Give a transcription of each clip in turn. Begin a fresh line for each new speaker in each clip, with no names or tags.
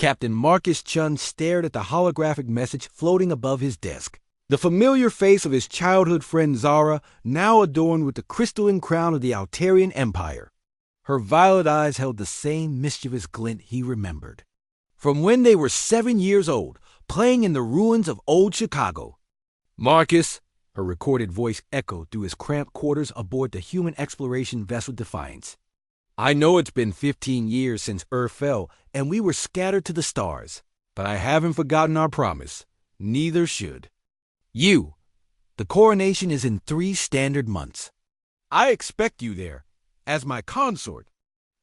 Captain Marcus Chun stared at the holographic message floating above his desk. The familiar face of his childhood friend Zara, now adorned with the crystalline crown of the Altarian Empire. Her violet eyes held the same mischievous glint he remembered. From when they were 7 years old, playing in the ruins of old Chicago. "Marcus," her recorded voice echoed through his cramped quarters aboard the human exploration vessel Defiance. "I know it's been 15 years since Earth fell and we were scattered to the stars, but I haven't forgotten our promise. Neither should. You. The coronation is in 3 standard months. I expect you there, as my consort."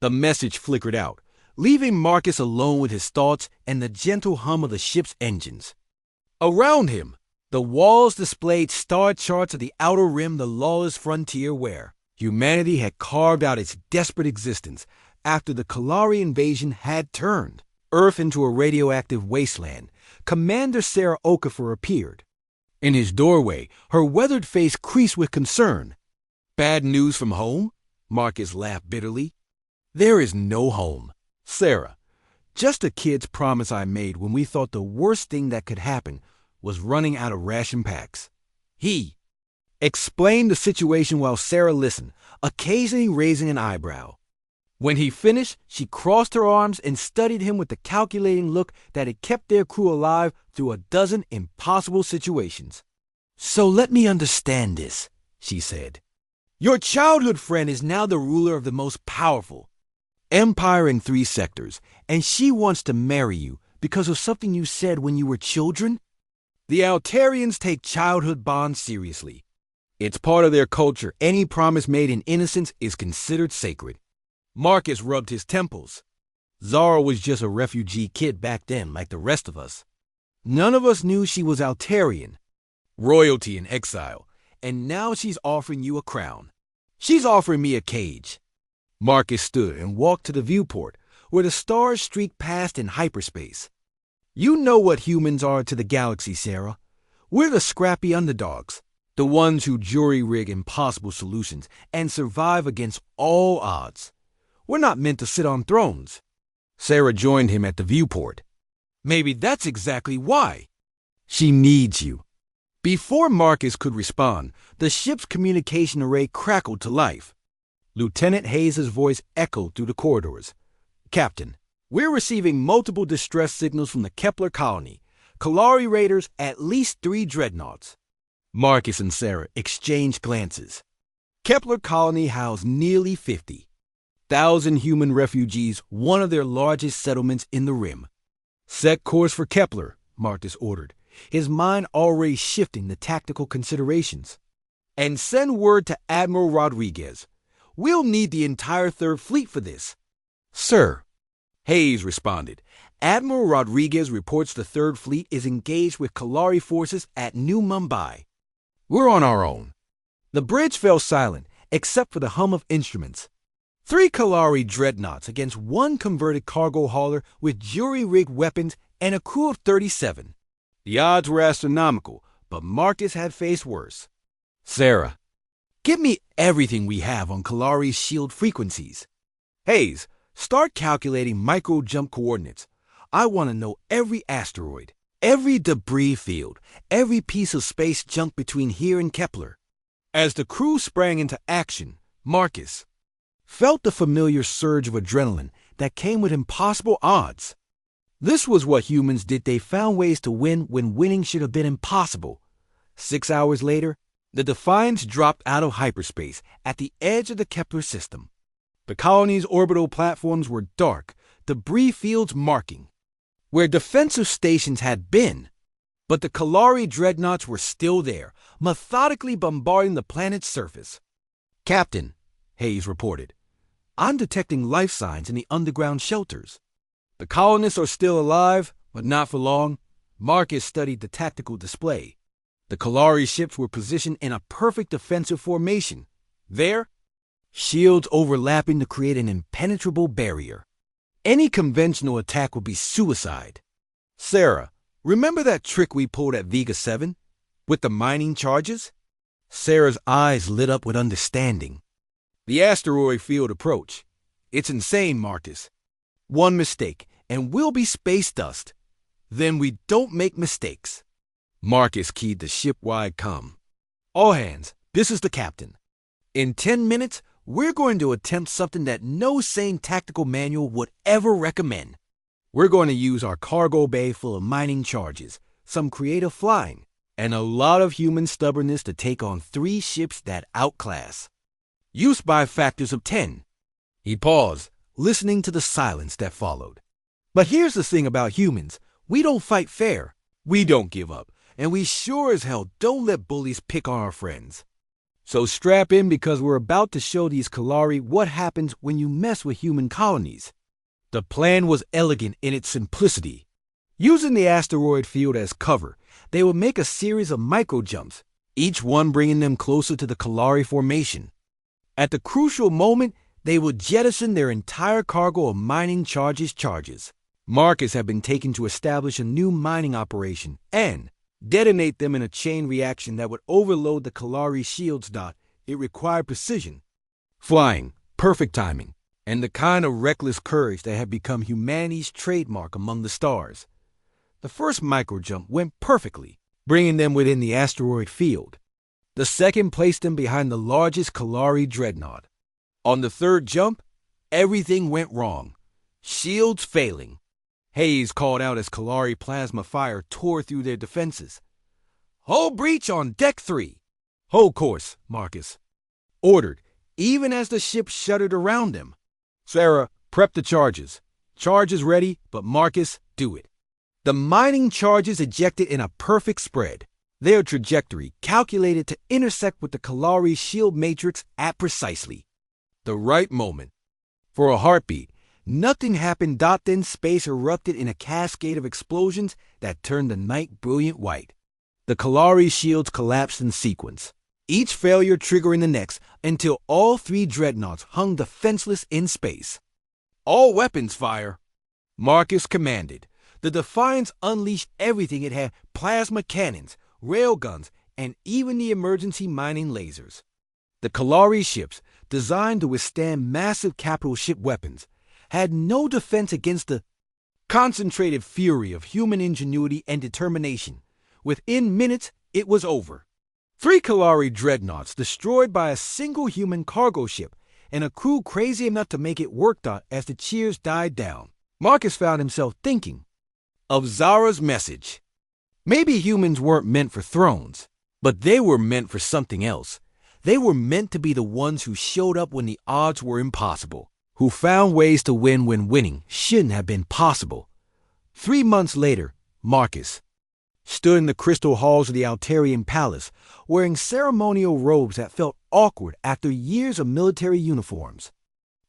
The message flickered out, leaving Marcus alone with his thoughts and the gentle hum of the ship's engines. Around him, the walls displayed star charts of the outer rim, the lawless frontier where humanity had carved out its desperate existence after the Kalari invasion had turned Earth into a radioactive wasteland. Commander Sarah Okafor appeared. In his doorway, her weathered face creased with concern. "Bad news from home?" Marcus laughed bitterly. "There is no home, Sarah. Just a kid's promise I made when we thought the worst thing that could happen was running out of ration packs." He explained the situation while Sarah listened, occasionally raising an eyebrow. When he finished, she crossed her arms and studied him with the calculating look that had kept their crew alive through a dozen impossible situations. "So let me understand this," she said. "Your childhood friend is now the ruler of the most powerful empire in 3 sectors, and she wants to marry you because of something you said when you were children? The Altarians take childhood bonds seriously. It's part of their culture. Any promise made in innocence is considered sacred." Marcus rubbed his temples. Zara was just a refugee kid back then, like the rest of us. None of us knew she was Altarian, royalty in exile, and now she's offering you a crown. She's offering me a cage. Marcus stood and walked to the viewport, where the stars streaked past in hyperspace. "You know what humans are to the galaxy, Sarah. We're the scrappy underdogs, the ones who jury-rig impossible solutions and survive against all odds. We're not meant to sit on thrones." Sarah joined him at the viewport. "Maybe that's exactly why. She needs you." Before Marcus could respond, the ship's communication array crackled to life. Lieutenant Hayes' voice echoed through the corridors. "Captain, we're receiving multiple distress signals from the Kepler colony. Kalari raiders, at least 3 dreadnoughts." Marcus and Sarah exchanged glances. Kepler colony housed nearly 50,000 human refugees, one of their largest settlements in the rim. "Set course for Kepler," Marcus ordered, his mind already shifting the tactical considerations. "And send word to Admiral Rodriguez. We'll need the entire 3rd Fleet for this." "Sir," Hayes responded. "Admiral Rodriguez reports the 3rd Fleet is engaged with Kalari forces at New Mumbai. We're on our own." The bridge fell silent, except for the hum of instruments. 3 Kalari dreadnoughts against 1 converted cargo hauler with jury-rigged weapons and a crew of 37. The odds were astronomical, but Marcus had faced worse. "Sarah, give me everything we have on Kalari's shield frequencies. Hayes, start calculating micro-jump coordinates. I want to know every asteroid, every debris field, every piece of space junk between here and Kepler." As the crew sprang into action, Marcus felt the familiar surge of adrenaline that came with impossible odds. This was what humans did. They found ways to win when winning should have been impossible. 6 hours later, the Defiance dropped out of hyperspace at the edge of the Kepler system. The colony's orbital platforms were dark, debris fields marking where defensive stations had been. But the Kalari dreadnoughts were still there, methodically bombarding the planet's surface. "Captain," Hayes reported, "I'm detecting life signs in the underground shelters. The colonists are still alive, but not for long." Marcus studied the tactical display. The Kalari ships were positioned in a perfect defensive formation. There, shields overlapping to create an impenetrable barrier. Any conventional attack would be suicide. "Sarah, remember that trick we pulled at Vega 7? With the mining charges?" Sarah's eyes lit up with understanding. "The asteroid field approach. It's insane, Marcus. One mistake, and we'll be space dust. Then we don't make mistakes. Marcus keyed the ship-wide comm. All hands, this is the captain. In 10 minutes, we're going to attempt something that no sane tactical manual would ever recommend. We're going to use our cargo bay full of mining charges, some creative flying, and a lot of human stubbornness to take on 3 ships that outclass. Use by factors of 10. He paused, listening to the silence that followed. But here's the thing about humans. We don't fight fair. We don't give up. And we sure as hell don't let bullies pick on our friends. So strap in because we're about to show these Kalari what happens when you mess with human colonies. The plan was elegant in its simplicity. Using the asteroid field as cover, they would make a series of micro-jumps, each one bringing them closer to the Kalari formation. At the crucial moment, they would jettison their entire cargo of mining charges. Marcus had been taken to establish a new mining operation and detonate them in a chain reaction that would overload the Kalari shields. It required precision, flying, perfect timing, and the kind of reckless courage that had become humanity's trademark among the stars. The first micro-jump went perfectly, bringing them within the asteroid field. The second placed them behind the largest Kalari dreadnought. On the third jump, everything went wrong. Shields failing. Haze called out as Kalari plasma fire tore through their defenses. Hull breach on deck 3. Hold course, Marcus ordered, even as the ship shuddered around them. Sarah, prep the charges. Charges ready, but Marcus, do it. The mining charges ejected in a perfect spread, their trajectory calculated to intersect with the Kalari shield matrix at precisely the right moment. For a heartbeat, nothing happened. Then space erupted in a cascade of explosions that turned the night brilliant white. The Kalari shields collapsed in sequence, each failure triggering the next until all 3 dreadnoughts hung defenseless in space. All weapons fire, Marcus commanded. The Defiance unleashed everything it had: plasma cannons, railguns, and even the emergency mining lasers. The Kalari ships, designed to withstand massive capital ship weapons, had no defense against the concentrated fury of human ingenuity and determination. Within minutes, it was over. 3 Kalari dreadnoughts destroyed by a single human cargo ship, and a crew crazy enough to make it work. As the cheers died down, Marcus found himself thinking of Zara's message. Maybe humans weren't meant for thrones, but they were meant for something else. They were meant to be the ones who showed up when the odds were impossible, who found ways to win when winning shouldn't have been possible. 3 months later, Marcus stood in the crystal halls of the Altarian Palace, wearing ceremonial robes that felt awkward after years of military uniforms.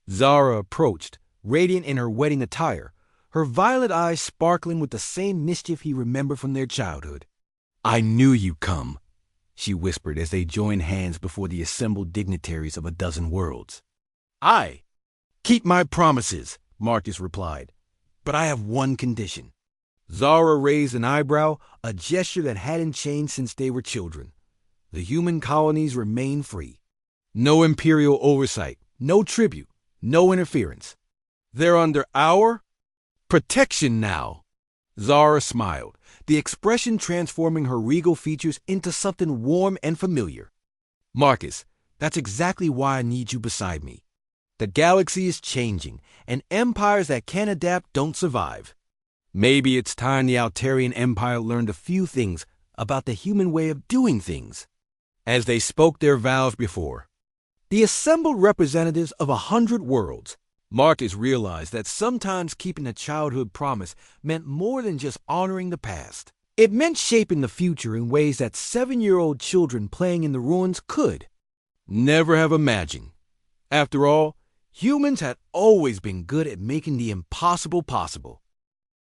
Zara approached, radiant in her wedding attire, her violet eyes sparkling with the same mischief he remembered from their childhood. "I knew you'd come," she whispered as they joined hands before the assembled dignitaries of a dozen worlds. "I keep my promises," Marcus replied, "but I have one condition." Zara raised an eyebrow, a gesture that hadn't changed since they were children. The human colonies remain free. No imperial oversight, no tribute, no interference. They're under our protection now. Zara smiled, the expression transforming her regal features into something warm and familiar. "Marcus, that's exactly why I need you beside me. The galaxy is changing, and empires that can't adapt don't survive. Maybe it's time the Altarian Empire learned a few things about the human way of doing things." As they spoke their vows before the assembled representatives of 100 worlds, Marcus realized that sometimes keeping a childhood promise meant more than just honoring the past. It meant shaping the future in ways that 7-year-old children playing in the ruins could never have imagined. After all, humans had always been good at making the impossible possible.